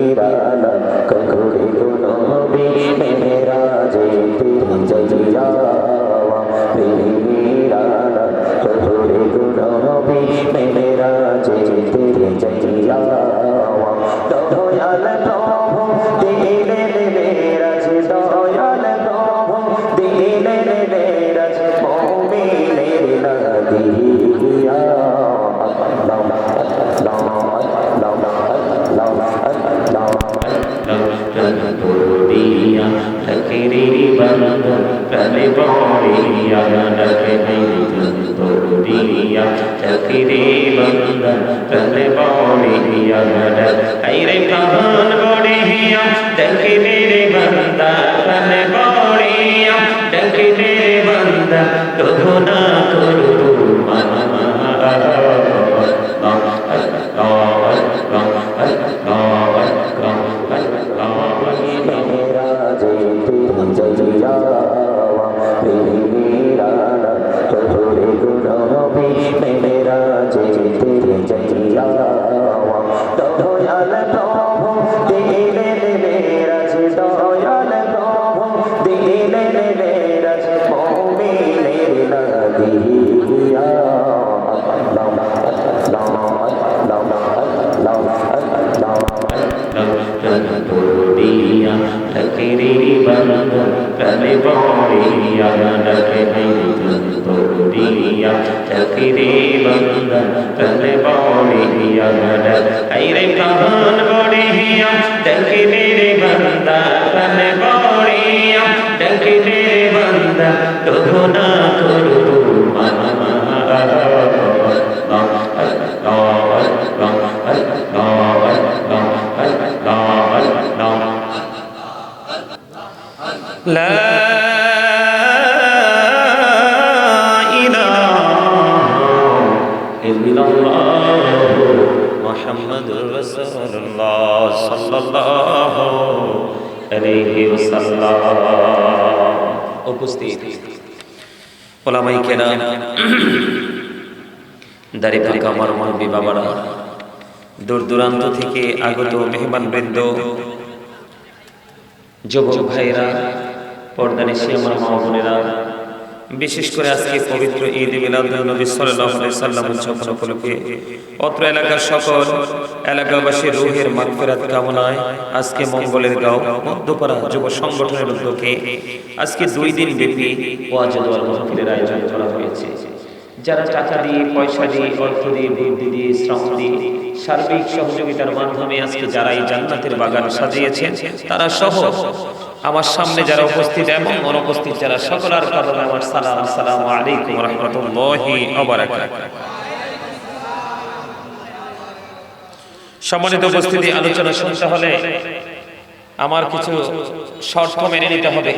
निराला कघोरे गुनोबी मेरा जय जयवा निराला कघोरे गुनोबी मेरा जय जयवा दयाल प्रभु दिले मेरा दयाल प्रभु दिले मेरा मोमिनेर नदिया बोलिया लकीरी बंद प्रले बोलिया बोलिया लकीरी बंद प्रले बोलिया ऐरे कहान बोलिया लकीरी बंद प्रले बोलिया लकीरी बंद कहुना करू बोलिया लकीरी बंद प्रले बोलिया बोलिया लकीरी बंद प्रले बोलिया ऐरे कहान बोलिया लकीरी बंद प्रले बोलिया लकीरी बंद कहुना करू لا إله إلا الله محمد رسول الله صلى الله عليه وسلم উপস্থিত ওলামায়ে কেরাম দাঁড়িয়ে থাকা আমার মুরব্বি বাবারা দূর দূরান্ত থেকে আগত মেহমানবৃন্দ যুবক ভাইরা পর্দানিশী আমার মা বোনেরা বিশেষ করে আজকে পবিত্র ঈদ মিলাদুন নবী সাল্লাল্লাহু আলাইহি সাল্লাম উদযাপন উপলক্ষে অত্র এলাকার সকল এলাকাবাসীর রূহের মাগফিরাত কামনায় আজকে মঙ্গলের গাঁও মধ্যপাড়া যুব সংগঠনের উদ্যোগে আজকে 2 দিন ব্যাপী ওয়াজ ওয়াল মাহফিলের আয়োজন করা হয়েছে। যারা টাকা দিয়ে পয়সা দিয়ে অর্থ দিয়ে বুদ্ধি দিয়ে শ্রম দিয়ে সার্বিক সহযোগিতার মাধ্যমে আজকে যারা এই জান্নাতের বাগান সাজিয়েছেন তারা সহ আমার সামনে যারা উপস্থিত এবং অনুপস্থিত যারা সকলের কারণে আমার সালাম আসসালামু আলাইকুম ওয়া রাহমাতুল্লাহি ওয়া বারাকাতুহু। সম্মানিত উপস্থিতি, আলোচনা শুনতে হলে আমার কিছু শর্ত মেনে নিতে হবে।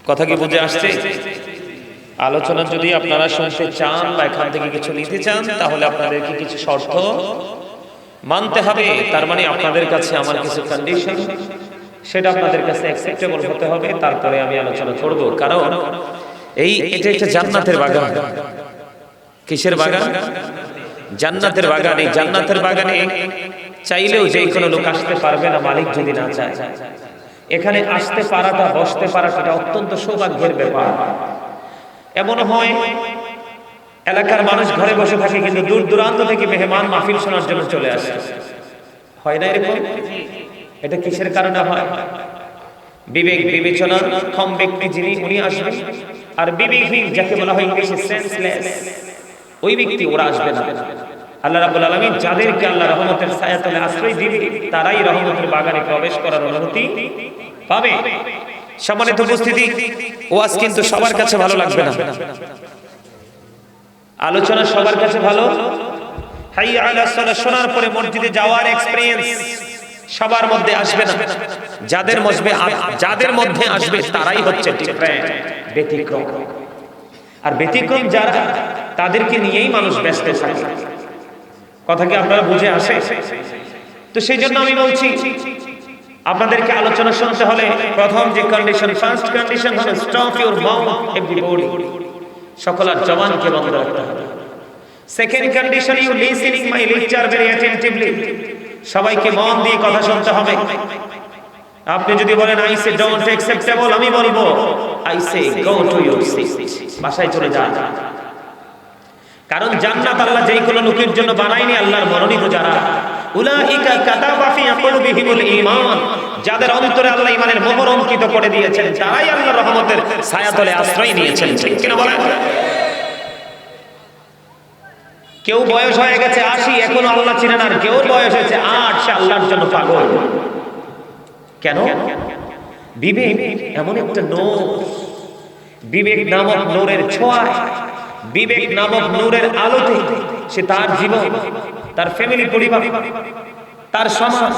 কথা কি বুঝে আসছে? আলোচনা যদি আপনারা শুনতে চান বা এখান থেকে কিছু নিতে চান তাহলে আপনাদেরকে কিছু শর্ত মানতে হবে। তার মানে আপনাদের কাছে আমার কিছু কন্ডিশন, সেটা আপনাদের কাছে অ্যাকসেপ্টেবল হতে হবে, তারপরে আমি আলোচনা করব। কারণ এটা একটা জান্নাতের বাগান। কিসের বাগান? জান্নাতের বাগান। এই জান্নাতের বাগানে চাইলেও যে কোনো লোক আসতে পারবে না মালিক যদি না চায়। এখানে আসতে পারাটা, বসতে পারাটা অত্যন্ত সৌভাগ্যের ব্যাপার। এমন হয় এলাকার মানুষ ঘরে বসে থাকে কিন্তু দূর দূরান্ত থেকে মেহমান মাহফিল শোনার জন্য চলে আসে। হয় না এরকম? এটা কিসের কারণে হয়? বিবেক বিবেচনা কম ব্যক্তি যিনি উনি আসবেন, আর বিবেকহীন যাকে বলা হয় ইংলিশে সেন্সলেস, ওই ব্যক্তি ওরা আসবে না। আল্লাহ রাব্বুল আলামিন যাদেরকে আল্লাহ রহমতের ছায়াতলে আশ্রয় দিবে তারাই রহমতের বাগানে প্রবেশ করার অনুমতি পাবে। সম্মানিত উপস্থিতি, ওয়াজ কিন্তু সবার কাছে ভালো লাগবে না, আলোচনা সবার কাছে ভালো। হাইয়া আলাস সালাহ শোনার পরে মসজিদে যাওয়ার এক্সপেরিয়েন্স সবার মধ্যে আসবে না। যাদের মধ্যে আসবে তারাই হচ্ছে ডিফারেন্ট, ব্যতিক্রম। আর ব্যতিক্রম যারা, তাদেরকে নিয়েই মানুষ ব্যস্ত থাকে। কথা কি আপনারা বুঝে আসে? তো সেই জন্য আমি বলছি আপনাদেরকে আলোচনা শুনতে হলে প্রথম যে কন্ডিশন, ফার্স্ট কন্ডিশন হলো স্টপ ইউর মাউথ এভরিবডি, সকলের জবানকে বন্ধ রাখতে হবে। Second condition, you listening my lecture very attentively, সবাইকে মন দিয়ে কথা শুনতে হবে। আপনি যদি বলেন আই সে ডোন্ট অ্যাকসেপ্টেবল, আমি বলবো I say go to your seat, বাসায় চলে যান। কারণ জান্নাত আল্লাহ যেই কোনো লোকের জন্য বানায়নি, আল্লাহর মনোনীত যারা, উলাইকা কাতাবা ফি কুলুবিহিমুল ঈমান, যাদের অন্তরে আল্লাহ ঈমানের মোহর অঙ্কিত করে দিয়েছেন, তারাই আল্লাহর রহমতের ছায়াতলে আশ্রয় নিয়েছেন। ঠিক কিনা বলেন? কেউ বয়স হয়ে গেছে 80, এখনো আল্লাহ চিনেন, আর কেউ বয়স হয়েছে 8, সে আল্লাহর জন্য পাগল। কেন? বিবেক এমন একটা নূর, বিবেক নামক নূরের ছোঁয়ায়, বিবেক নামক নূরের আলোতে সে তার জীবন, তার ফ্যামিলি, পরিবার, তার সমাজ,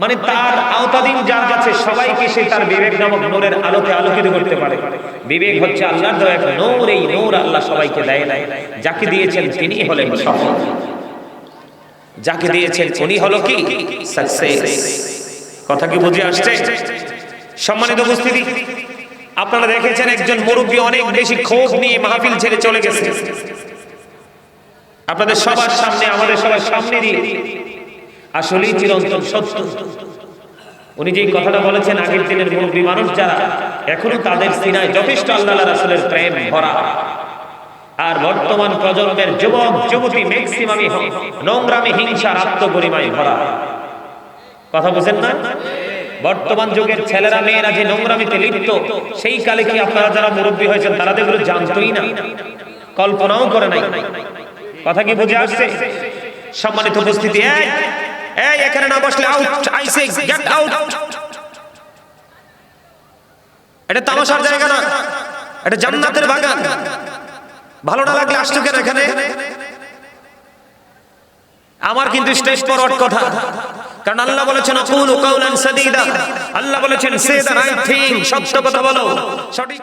মানে তার আওতাধীন যারা আছে সবাইকে সে তার বিবেক নামক নূরের আলোতে আলোকিত করতে পারে। বিবেক হচ্ছে আল্লাহর দেওয়া এক নূর, এই নূর আল্লাহ সবাইকে দেয় না। যাকে দিয়েছেন তিনি হলেন সফল, যাকে দিয়েছেন উনি হলো কি সাকসেস। কথা কি বুঝে আসছে? সম্মানিত উপস্থিতি, আপনারা দেখেছেন একজন মুরব্বী অনেক বেশি ক্ষোভ নিয়ে মাহফিল ছেড়ে চলে গেছে, আপনাদের সবার সামনে, আমাদের সবার সামনে দিয়ে। আসলেই চিরন্তন সত্য। উনি যে কথাটা বলেছেন, আগের দিনের মুরব্বী মানুষ যারা, এখনো তাদের সিনায় যথেষ্ট আল্লাহ রাসূলের প্রেম ভরা। আর বর্তমান প্রজন্মের যুবক যুবতী ম্যাক্সিমামই নোংরামি, হিংসার, আত্মগরিমায় ভরা। কথা বুঝেন না? বর্তমান যুগের ছেলেরা মেয়েরা যে নোংরামিতে লিপ্ত, সেই কালে কি আপনারা যারা মুরব্বী হয়েছেন তারা এগুলো জানতোই না, কল্পনাও করে নাই। কথা কি বুঝে আসছে? সম্মানিত উপস্থিতি, এই এখানে না বসলে out, I say get out. এটা তামাশার জায়গা না, এটা জান্নাতের বাগান। ভালো না লাগলে আসছো কেন এখানে? আমার কিন্তু স্টেজ ফরওয়ার্ড কথা, কারণ আল্লাহ বলেছেন আকুলু কাওলান সাদীদা, আল্লাহ বলেছেন সে দ্য রাইট থিং, সত্য কথা বলো, সঠিক